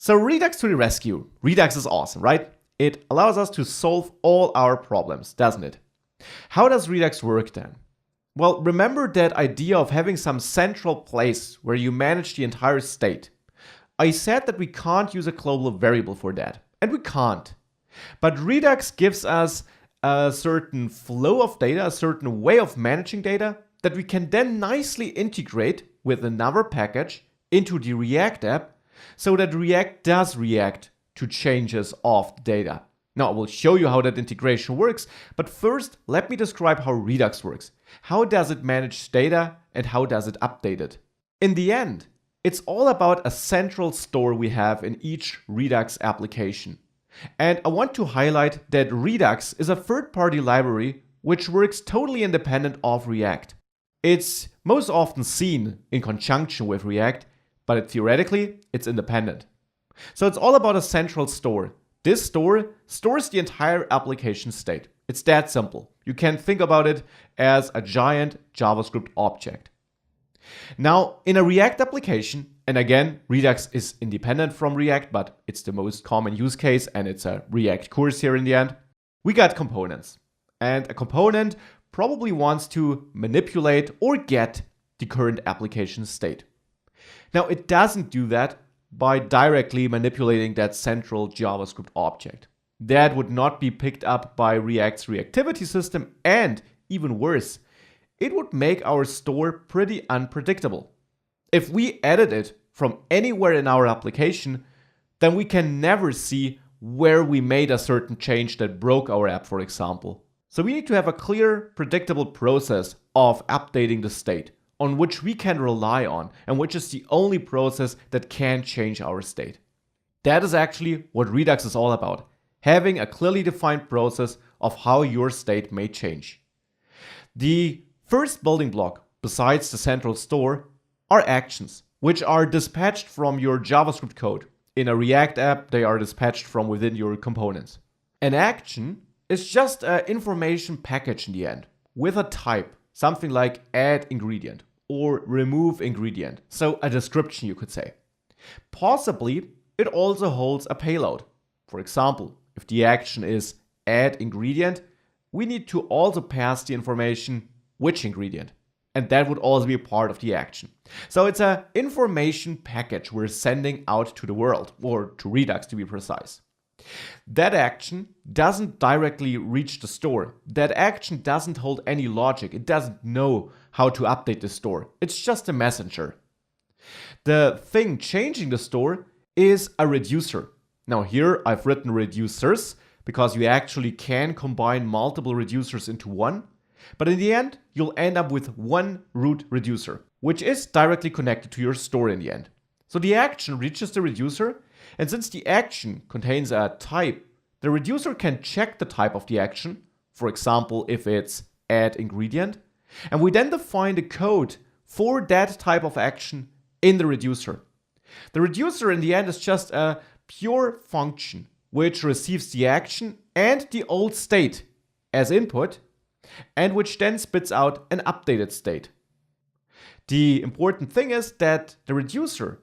So Redux to the rescue. Redux is awesome, right? It allows us to solve all our problems, doesn't it? How does Redux work then? Well, remember that idea of having some central place where you manage the entire state. I said that we can't use a global variable for that, and we can't. But Redux gives us a certain flow of data, a certain way of managing data that we can then nicely integrate with another package into the React app so that React does react to changes of the data. Now, I will show you how that integration works, but first, let me describe how Redux works. How does it manage data and how does it update it? In the end, it's all about a central store we have in each Redux application. And I want to highlight that Redux is a third-party library which works totally independent of React. It's most often seen in conjunction with React, but theoretically, it's independent. So it's all about a central store. This store stores the entire application state. It's that simple. You can think about it as a giant JavaScript object. Now, in a React application, and again, Redux is independent from React, but it's the most common use case and it's a React course here in the end, we got components. And a component probably wants to manipulate or get the current application state. Now, it doesn't do that by directly manipulating that central JavaScript object. That would not be picked up by React's reactivity system, and even worse, it would make our store pretty unpredictable. If we edit it from anywhere in our application, then we can never see where we made a certain change that broke our app, for example. So we need to have a clear, predictable process of updating the state on which we can rely on and which is the only process that can change our state. That is actually what Redux is all about, having a clearly defined process of how your state may change. The first building block, besides the central store, are actions, which are dispatched from your JavaScript code. In a React app, they are dispatched from within your components. An action is just an information package in the end, with a type, something like add ingredient or remove ingredient, so a description you could say. Possibly, it also holds a payload. For example, if the action is add ingredient, we need to also pass the information which ingredient. And that would also be a part of the action. So it's an information package we're sending out to the world, or to Redux to be precise. That action doesn't directly reach the store. That action doesn't hold any logic. It doesn't know how to update the store. It's just a messenger. The thing changing the store is a reducer. Now here I've written reducers because you actually can combine multiple reducers into one. But in the end, you'll end up with one root reducer, which is directly connected to your store in the end. So the action reaches the reducer, and since the action contains a type, the reducer can check the type of the action, for example, if it's add ingredient, and we then define the code for that type of action in the reducer. The reducer in the end is just a pure function which receives the action and the old state as input, and which then spits out an updated state. The important thing is that the reducer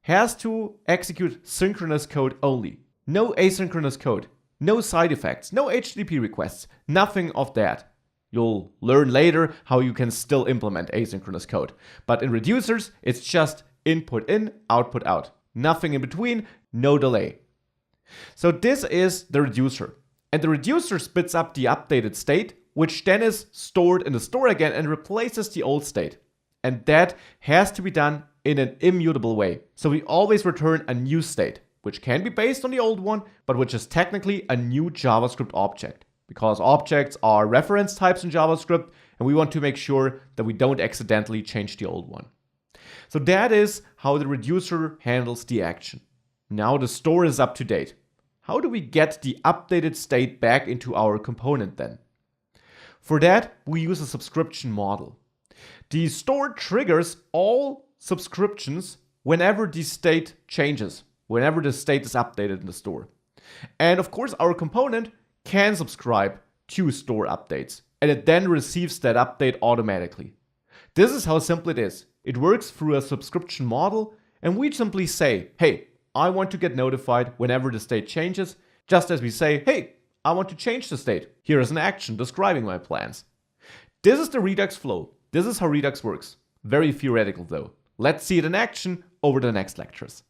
has to execute synchronous code only. No asynchronous code, no side effects, no HTTP requests, nothing of that. You'll learn later how you can still implement asynchronous code. But in reducers, it's just input in, output out. Nothing in between, no delay. So this is the reducer. And the reducer spits up the updated state, which then is stored in the store again and replaces the old state. And that has to be done in an immutable way. So we always return a new state, which can be based on the old one, but which is technically a new JavaScript object. Because objects are reference types in JavaScript, and we want to make sure that we don't accidentally change the old one. So that is how the reducer handles the action. Now the store is up to date. How do we get the updated state back into our component then? For that, we use a subscription model. The store triggers all subscriptions whenever the state changes, whenever the state is updated in the store. And of course, our component can subscribe to store updates, and it then receives that update automatically. This is how simple it is. It works through a subscription model, and we simply say, hey, I want to get notified whenever the state changes, just as we say, hey, I want to change the state. Here is an action describing my plans. This is the Redux flow. This is how Redux works. Very theoretical though. Let's see it in action over the next lectures.